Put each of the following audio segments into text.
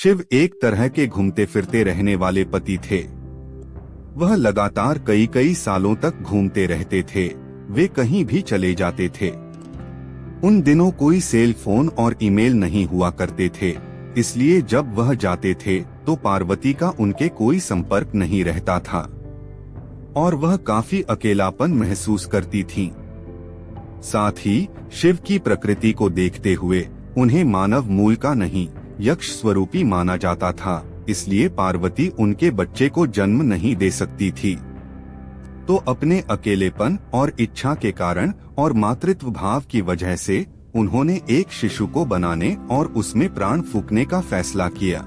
शिव एक तरह के घूमते फिरते रहने वाले पति थे। वह लगातार कई कई सालों तक घूमते रहते थे। वे कहीं भी चले जाते थे। उन दिनों कोई सेल फोन और ईमेल नहीं हुआ करते थे, इसलिए जब वह जाते थे तो पार्वती का उनके कोई संपर्क नहीं रहता था और वह काफी अकेलापन महसूस करती थीं। साथ ही शिव की प्रकृति को देखते हुए उन्हें मानव मूल का नहीं यक्ष स्वरूपी माना जाता था, इसलिए पार्वती उनके बच्चे को जन्म नहीं दे सकती थी। तो अपने अकेलेपन और इच्छा के कारण और मातृत्व भाव की वजह से उन्होंने एक शिशु को बनाने और उसमें प्राण फूंकने का फैसला किया।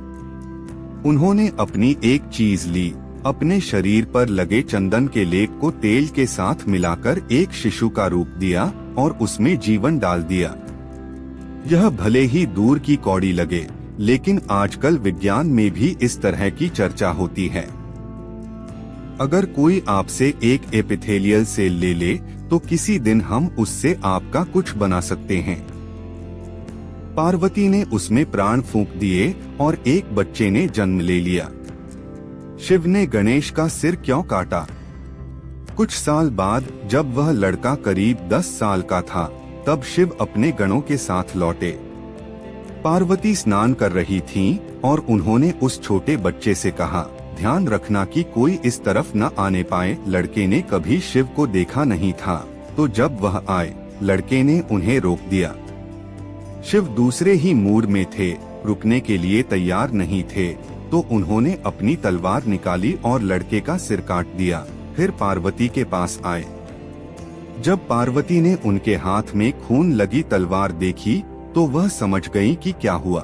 उन्होंने अपनी एक चीज ली, अपने शरीर पर लगे चंदन के लेप को तेल के साथ मिलाकर एक शिशु का रूप दिया और उसमें जीवन डाल दिया। यह भले ही दूर की कौड़ी लगे, लेकिन आजकल विज्ञान में भी इस तरह की चर्चा होती है। अगर कोई आपसे एक एपिथेलियल सेल ले ले तो किसी दिन हम उससे आपका कुछ बना सकते हैं। पार्वती ने उसमें प्राण फूंक दिए और एक बच्चे ने जन्म ले लिया। शिव ने गणेश का सिर क्यों काटा? कुछ साल बाद जब वह लड़का करीब 10 साल का था, तब शिव अपने गणों के साथ लौटे। पार्वती स्नान कर रही थीं और उन्होंने उस छोटे बच्चे से कहा, ध्यान रखना कि कोई इस तरफ न आने पाए। लड़के ने कभी शिव को देखा नहीं था, तो जब वह आए, लड़के ने उन्हें रोक दिया। शिव दूसरे ही मूड में थे, रुकने के लिए तैयार नहीं थे, तो उन्होंने अपनी तलवार निकाली और लड़के का सिर काट दिया। फिर पार्वती के पास आए। जब पार्वती ने उनके हाथ में खून लगी तलवार देखी तो वह समझ गई कि क्या हुआ।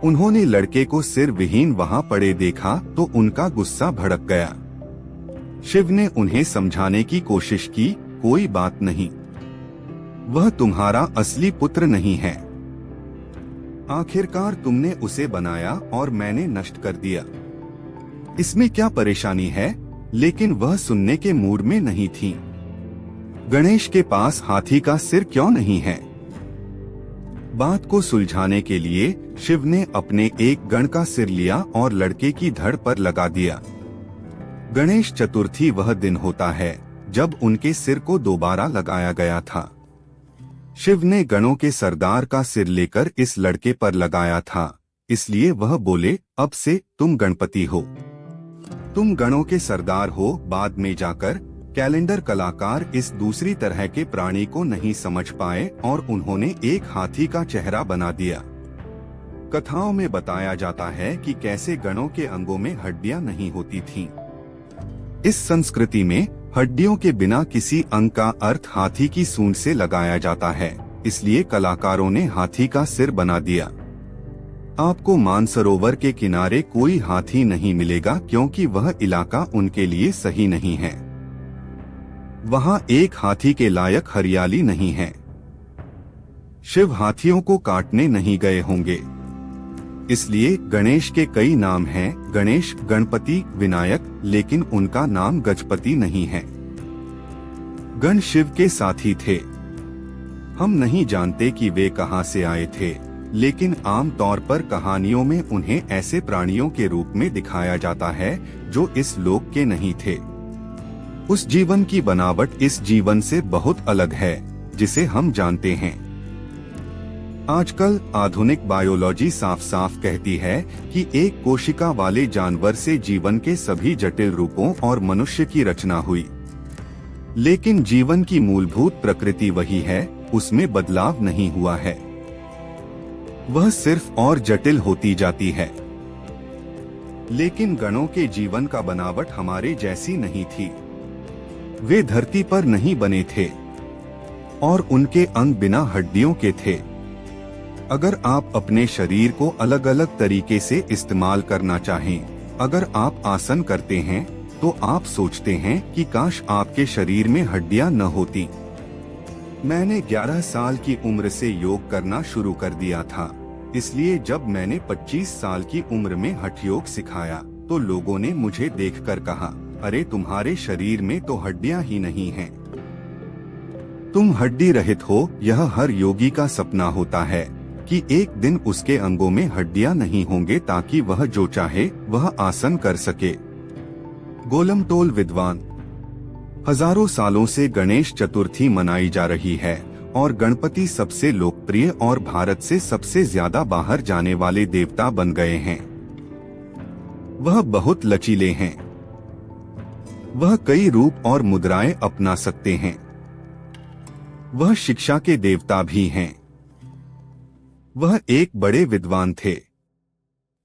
उन्होंने लड़के को सिर विहीन वहां पड़े देखा तो उनका गुस्सा भड़क गया। शिव ने उन्हें समझाने की कोशिश की, कोई बात नहीं, वह तुम्हारा असली पुत्र नहीं है। आखिरकार तुमने उसे बनाया और मैंने नष्ट कर दिया, इसमें क्या परेशानी है? लेकिन वह सुनने के मूड में नहीं थी। गणेश के पास हाथी का सिर क्यों नहीं है? बात को सुलझाने के लिए शिव ने अपने एक गण का सिर लिया और लड़के की धड़ पर लगा दिया। गणेश चतुर्थी वह दिन होता है जब उनके सिर को दोबारा लगाया गया था। शिव ने गणों के सरदार का सिर लेकर इस लड़के पर लगाया था, इसलिए वह बोले, अब से तुम गणपति हो, तुम गणों के सरदार हो। बाद में जाकर कैलेंडर कलाकार इस दूसरी तरह के प्राणी को नहीं समझ पाए और उन्होंने एक हाथी का चेहरा बना दिया। कथाओं में बताया जाता है कि कैसे गणों के अंगों में हड्डियां नहीं होती थीं। इस संस्कृति में हड्डियों के बिना किसी अंग का अर्थ हाथी की सूंड से लगाया जाता है, इसलिए कलाकारों ने हाथी का सिर बना दिया। आपको मानसरोवर के किनारे कोई हाथी नहीं मिलेगा क्योंकि वह इलाका उनके लिए सही नहीं है। वहाँ एक हाथी के लायक हरियाली नहीं है। शिव हाथियों को काटने नहीं गए होंगे, इसलिए गणेश के कई नाम हैं, गणेश, गणपति, विनायक, लेकिन उनका नाम गजपति नहीं है। गण शिव के साथी थे। हम नहीं जानते कि वे कहां से आए थे, लेकिन आम तौर पर कहानियों में उन्हें ऐसे प्राणियों के रूप में दिखाया जाता है जो इस लोक के नहीं थे। उस जीवन की बनावट इस जीवन से बहुत अलग है जिसे हम जानते हैं। आजकल आधुनिक बायोलॉजी साफ साफ कहती है कि एक कोशिका वाले जानवर से जीवन के सभी जटिल रूपों और मनुष्य की रचना हुई, लेकिन जीवन की मूलभूत प्रकृति वही है, उसमें बदलाव नहीं हुआ है, वह सिर्फ और जटिल होती जाती है। लेकिन गणों के जीवन का बनावट हमारे जैसी नहीं थी। वे धरती पर नहीं बने थे और उनके अंग बिना हड्डियों के थे। अगर आप अपने शरीर को अलग अलग तरीके से इस्तेमाल करना चाहें, अगर आप आसन करते हैं तो आप सोचते हैं कि काश आपके शरीर में हड्डियां न होती। मैंने 11 साल की उम्र से योग करना शुरू कर दिया था, इसलिए जब मैंने 25 साल की उम्र में हठ योग सिखाया तो लोगों ने मुझे देखकर कहा, अरे तुम्हारे शरीर में तो हड्डियां ही नहीं हैं, तुम हड्डी रहित हो। यह हर योगी का सपना होता है, कि एक दिन उसके अंगों में हड्डियां नहीं होंगे ताकि वह जो चाहे वह आसन कर सके। गोलमटोल विद्वान। हजारों सालों से गणेश चतुर्थी मनाई जा रही है और गणपति सबसे लोकप्रिय और भारत से सबसे ज्यादा बाहर जाने वाले देवता बन गए हैं। वह बहुत लचीले हैं। वह कई रूप और मुद्राएं अपना सकते हैं। वह शिक्षा के देवता भी हैं। वह एक बड़े विद्वान थे।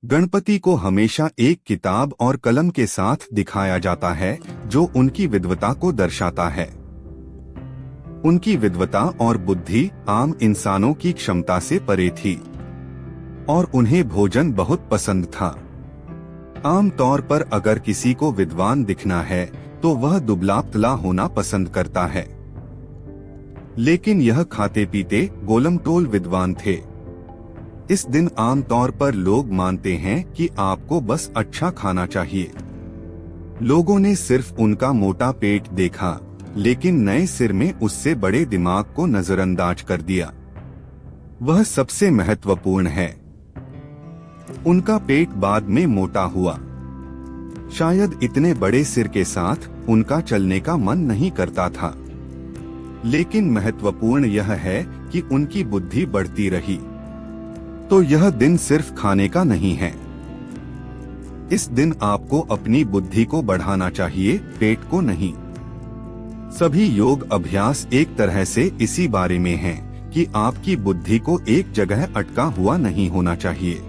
गणपति को हमेशा एक किताब और कलम के साथ दिखाया जाता है जो उनकी विद्वता को दर्शाता है। उनकी विद्वता और बुद्धि आम इंसानों की क्षमता से परे थी और उन्हें भोजन बहुत पसंद था। आम तौर पर अगर किसी को विद्वान दिखना है तो वह दुबला पतला होना पसंद करता है, लेकिन यह खाते पीते गोलमटोल विद्वान थे। इस दिन आम तौर पर लोग मानते हैं कि आपको बस अच्छा खाना चाहिए। लोगों ने सिर्फ उनका मोटा पेट देखा, लेकिन नए सिर में उससे बड़े दिमाग को नजरअंदाज कर दिया। वह सबसे महत्वपूर्ण है। उनका पेट बाद में मोटा हुआ। शायद इतने बड़े सिर के साथ उनका चलने का मन नहीं करता था, लेकिन महत्वपूर्ण यह है कि उनकी बुद्धि बढ़ती रही। तो यह दिन सिर्फ खाने का नहीं है। इस दिन आपको अपनी बुद्धि को बढ़ाना चाहिए, पेट को नहीं। सभी योग अभ्यास एक तरह से इसी बारे में हैं कि आपकी बुद्धि को एक जगह अटका हुआ नहीं होना चाहिए।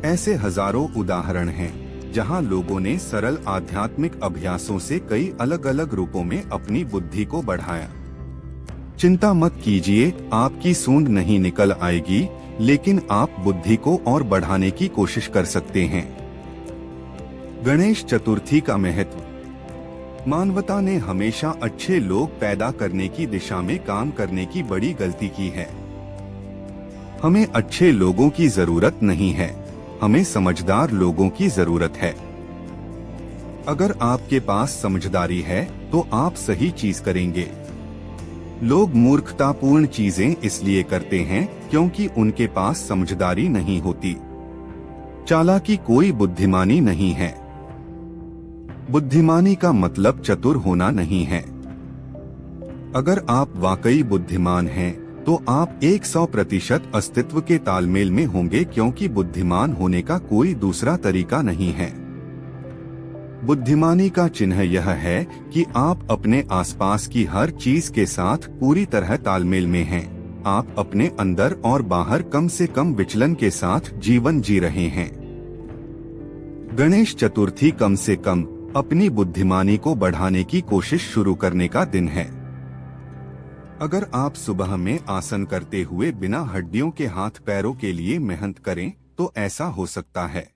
ऐसे हजारों उदाहरण हैं जहां लोगों ने सरल आध्यात्मिक अभ्यासों से कई अलग अलग रूपों में अपनी बुद्धि को बढ़ाया। चिंता मत कीजिए, आपकी सूंड नहीं निकल आएगी, लेकिन आप बुद्धि को और बढ़ाने की कोशिश कर सकते हैं। गणेश चतुर्थी का महत्व। मानवता ने हमेशा अच्छे लोग पैदा करने की दिशा में काम करने की बड़ी गलती की है। हमें अच्छे लोगों की जरूरत नहीं है, हमें समझदार लोगों की जरूरत है। अगर आपके पास समझदारी है तो आप सही चीज करेंगे। लोग मूर्खतापूर्ण चीजें इसलिए करते हैं क्योंकि उनके पास समझदारी नहीं होती। चालाकी कोई बुद्धिमानी नहीं है। बुद्धिमानी का मतलब चतुर होना नहीं है। अगर आप वाकई बुद्धिमान हैं, तो आप 100% अस्तित्व के तालमेल में होंगे, क्योंकि बुद्धिमान होने का कोई दूसरा तरीका नहीं है। बुद्धिमानी का चिन्ह यह है कि आप अपने आसपास की हर चीज के साथ पूरी तरह तालमेल में हैं। आप अपने अंदर और बाहर कम से कम विचलन के साथ जीवन जी रहे हैं। गणेश चतुर्थी कम से कम अपनी बुद्धिमानी को बढ़ाने की कोशिश शुरू करने का दिन है। अगर आप सुबह में आसन करते हुए बिना हड्डियों के हाथ पैरों के लिए मेहनत करें तो ऐसा हो सकता है।